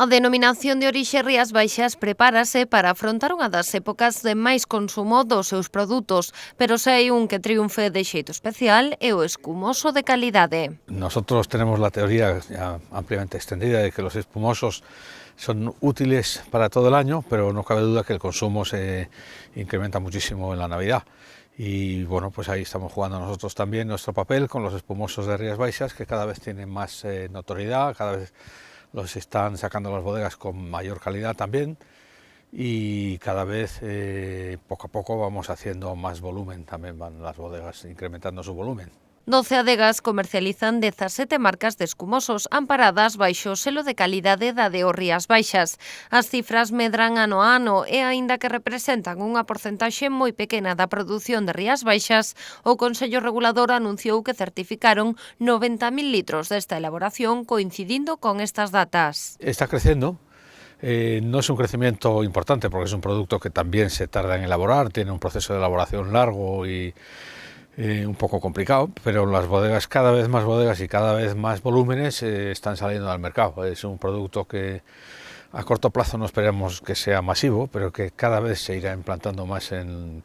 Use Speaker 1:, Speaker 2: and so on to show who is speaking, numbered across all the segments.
Speaker 1: A denominación de orixe Rías Baixas prepárase para afrontar unha das épocas de máis consumo dos seus produtos, pero se hai un que triunfe de xeito especial é o escumoso de calidade.
Speaker 2: Nosotros tenemos la teoría ya ampliamente extendida de que los espumosos son útiles para todo el año, pero no cabe duda que el consumo se incrementa muchísimo en la Navidad. Y bueno, pues ahí estamos jugando nosotros también nuestro papel con los espumosos de Rías Baixas, que cada vez tienen más notoriedad, cada vez los están sacando las bodegas con mayor calidad también, y cada vez poco a poco vamos haciendo más volumen, también van las bodegas incrementando su volumen.
Speaker 1: 12 adegas comercializan 17 marcas de escumosos amparadas baixo o selo de calidade da DO Rías Baixas. As cifras medran ano a ano e, aínda que representan unha porcentaxe moi pequena da produción de Rías Baixas, o Consello Regulador anunciou que certificaron 90.000 litros desta elaboración coincidindo con estas datas.
Speaker 2: Está creciendo. No es un crecimiento importante porque es un producto que también se tarda en elaborar, tiene un proceso de elaboración largo y un poco complicado, pero las bodegas, cada vez más bodegas y cada vez más volúmenes están saliendo al mercado. Es un producto que a corto plazo no esperemos que sea masivo, pero que cada vez se irá implantando más en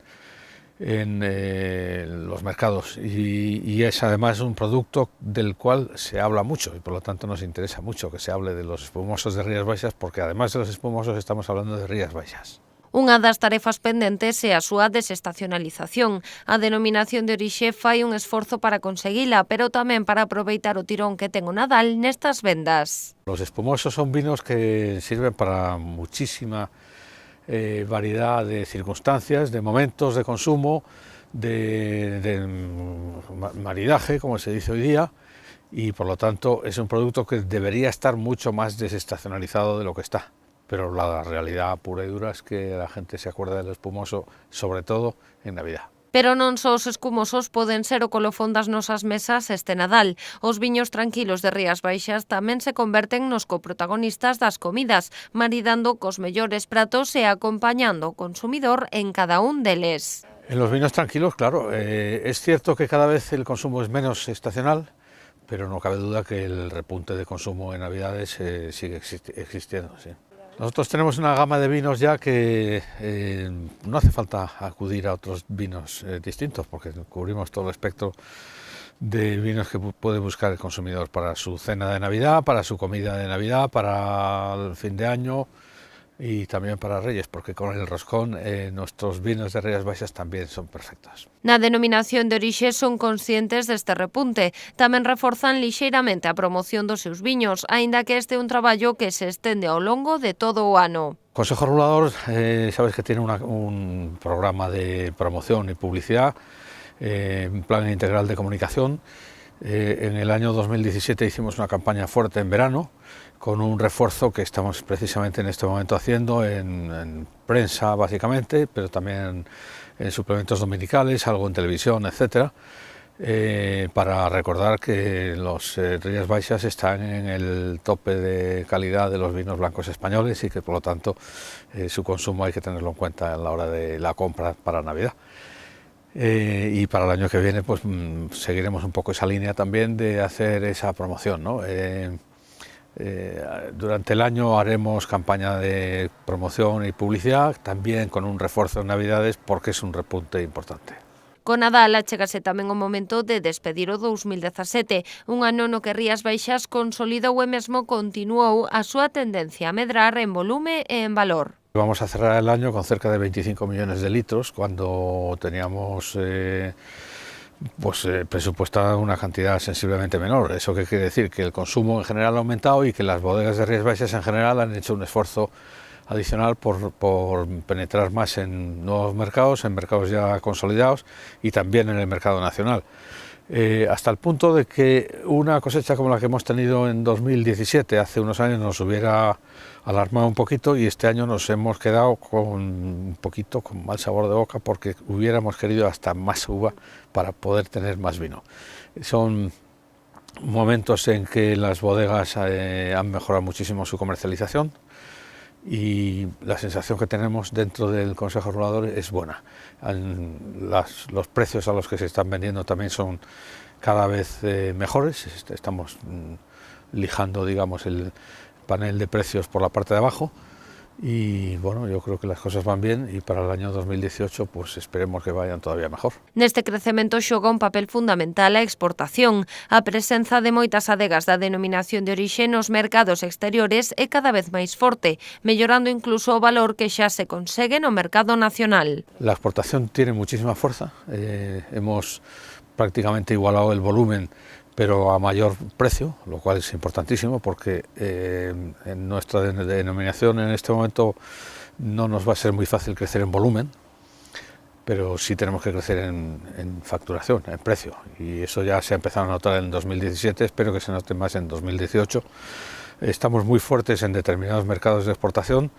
Speaker 2: los mercados, y es además un producto del cual se habla mucho y por lo tanto nos interesa mucho que se hable de los espumosos de Rías Baixas, porque además de los espumosos estamos hablando de Rías Baixas.
Speaker 1: Unha das tarefas pendentes é a súa desestacionalización. A denominación de orixe fai un esforzo para conseguila, pero tamén para aproveitar o tirón que ten o Nadal nestas vendas.
Speaker 2: Los espumosos son vinos que sirven para muchísima variedad de circunstancias, de momentos de consumo, de maridaje, como se dice hoy día, y por lo tanto es un producto que debería estar mucho más desestacionalizado de lo que está. Pero la realidad pura y dura es que la gente se acuerda del espumoso, sobre todo en Navidad.
Speaker 1: Pero non só os escumosos poden ser o colofón das nosas mesas este Nadal. Os viños tranquilos de Rías Baixas tamén se converten nos coprotagonistas das comidas, maridando cos mellores pratos e acompañando o consumidor en cada un deles.
Speaker 2: En los vinos tranquilos, claro, es cierto que cada vez el consumo es menos estacional, pero no cabe duda que el repunte de consumo en Navidades sigue existiendo, sí. Nosotros tenemos una gama de vinos ya que no hace falta acudir a otros vinos distintos, porque cubrimos todo el espectro de vinos que puede buscar el consumidor para su cena de Navidad, para su comida de Navidad, para el fin de año y también para Reyes, porque con el roscón nuestros vinos de Rías Baixas también son perfectos.
Speaker 1: Na denominación de orixe son conscientes deste repunte. Tamén reforzan lixeiramente a promoción dos seus viños, aínda que este é un traballo que se estende ao longo de todo o ano.
Speaker 2: El Consejo Regulador, sabes que tiene un programa de promoción y publicidad, un plan integral de comunicación. En el año 2017 hicimos una campaña fuerte en verano, con un refuerzo que estamos precisamente en este momento haciendo en prensa básicamente, pero también en suplementos dominicales, algo en televisión, etcétera, para recordar que los Rías Baixas están en el tope de calidad de los vinos blancos españoles y que por lo tanto su consumo hay que tenerlo en cuenta a la hora de la compra para Navidad. Y para el año que viene pues seguiremos un poco esa línea también de hacer esa promoción, ¿no? Durante el año haremos campaña de promoción y publicidad, también con un refuerzo en Navidades, porque es un repunte importante.
Speaker 1: Con Nadal achégase tamén o momento de despedir o 2017, un ano no que Rías Baixas consolidou e mesmo continuou a súa tendencia a medrar en volume e en valor.
Speaker 2: Vamos a cerrar el año con cerca de 25 millones de litros, cuando teníamos presupuestada una cantidad sensiblemente menor. ¿Eso qué quiere decir? Que el consumo en general ha aumentado y que las bodegas de Rías Baixas en general han hecho un esfuerzo adicional por penetrar más en nuevos mercados, en mercados ya consolidados y también en el mercado nacional. Hasta el punto de que una cosecha como la que hemos tenido en 2017, hace unos años, nos hubiera alarmado un poquito, y este año nos hemos quedado un poquito con mal sabor de boca, porque hubiéramos querido hasta más uva para poder tener más vino. Son momentos en que las bodegas han mejorado muchísimo su comercialización, y la sensación que tenemos dentro del Consejo Regulador es buena. Los precios a los que se están vendiendo también son cada vez mejores. Estamos lijando, digamos, panel de precios por la parte de abajo. Y bueno, yo creo que las cosas van bien y para el año 2018 pues esperemos que vayan todavía mejor.
Speaker 1: Neste crecemento xoga un papel fundamental a exportación. A presenza de moitas adegas da denominación de orixe nos mercados exteriores é cada vez máis forte, mellorando incluso o valor que xa se consegue no mercado nacional.
Speaker 2: La exportación tiene muchísima fuerza, hemos prácticamente igualado el volumen pero a mayor precio, lo cual es importantísimo porque en nuestra denominación en este momento no nos va a ser muy fácil crecer en volumen, pero sí tenemos que crecer en facturación, en precio, y eso ya se ha empezado a notar en 2017, espero que se note más en 2018. Estamos muy fuertes en determinados mercados de exportación,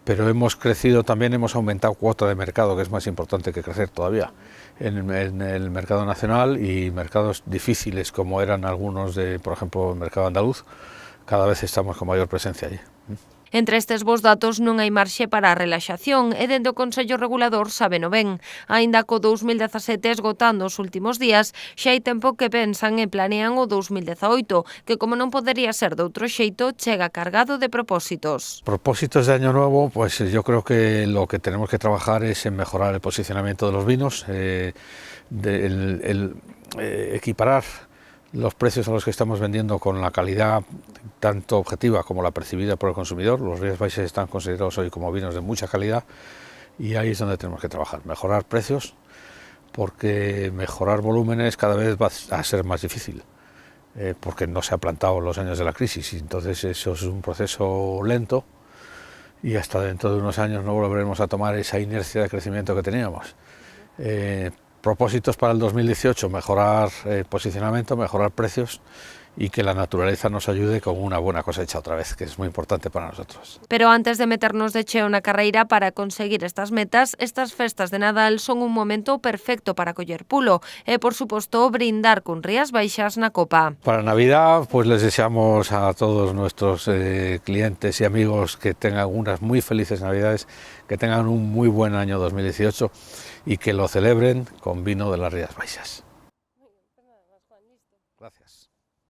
Speaker 2: pero hemos crecido también, hemos aumentado cuota de mercado, que es más importante que crecer todavía, en el mercado nacional y mercados difíciles como eran algunos de, por ejemplo, el mercado andaluz, cada vez estamos con mayor presencia allí.
Speaker 1: Entre estes bons datos non hai marxe para a relaxación e dende o Consello Regulador sabeno ben. Aínda co 2017 esgotando os últimos días, xa hai tempo que pensan e planean o 2018, que como non podería ser de outro xeito, chega cargado de propósitos.
Speaker 2: Propósitos de año nuevo, pues yo creo que lo que tenemos que trabajar es en mejorar el posicionamiento de los vinos, equiparar los precios a los que estamos vendiendo con la calidad tanto objetiva como la percibida por el consumidor. Los Rías Baixas están considerados hoy como vinos de mucha calidad y ahí es donde tenemos que trabajar, mejorar precios, porque mejorar volúmenes cada vez va a ser más difícil, porque no se ha plantado los años de la crisis, y entonces eso es un proceso lento y hasta dentro de unos años no volveremos a tomar esa inercia de crecimiento que teníamos. Propósitos para el 2018, mejorar posicionamiento, mejorar precios y que la naturaleza nos ayude con una buena cosecha otra vez, que es muy importante para nosotros.
Speaker 1: Pero antes de meternos de cheo na carreira para conseguir estas metas, estas festas de Nadal son un momento perfecto para coller pulo e, por suposto, brindar con Rías Baixas na copa.
Speaker 2: Para Navidad, pues les deseamos a todos nuestros clientes y amigos que tengan unas muy felices Navidades, que tengan un muy buen año 2018 y que lo celebren con vino de las Rías Baixas.